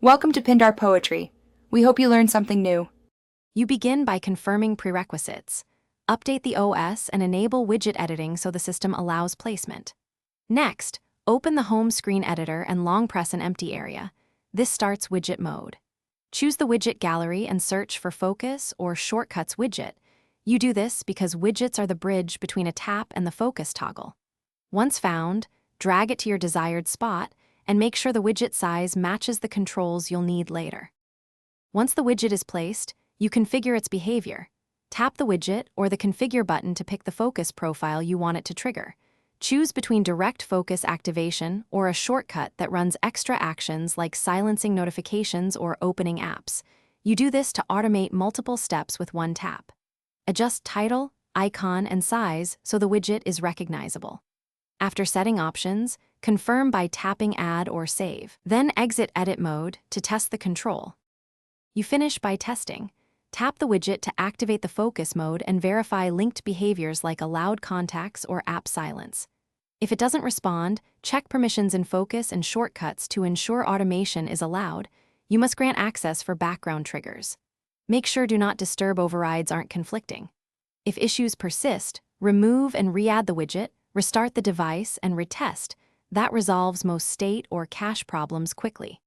Welcome to Pindar Poetry. We hope you learned something new. You begin by confirming prerequisites. Update the OS and enable widget editing so the system allows placement. Next, open the home screen editor and long press an empty area. This starts widget mode. Choose the widget gallery and search for Focus or Shortcuts widget. You do this because widgets are the bridge between a tap and the focus toggle. Once found, drag it to your desired spot and make sure the widget size matches the controls you'll need later. Once the widget is placed, you configure its behavior. Tap the widget or the Configure button to pick the focus profile you want it to trigger. Choose between direct focus activation or a shortcut that runs extra actions like silencing notifications or opening apps. You do this to automate multiple steps with one tap. Adjust title, icon, and size so the widget is recognizable. After setting options, confirm by tapping Add or Save. Then exit Edit mode to test the control. You finish by testing. Tap the widget to activate the focus mode and verify linked behaviors like allowed contacts or app silence. If it doesn't respond, check permissions in Focus and Shortcuts to ensure automation is allowed. You must grant access for background triggers. Make sure Do Not Disturb overrides aren't conflicting. If issues persist, remove and re-add the widget, restart the device, and retest. That resolves most state or cache problems quickly.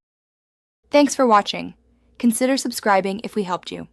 Thanks for watching. Consider subscribing if we helped you.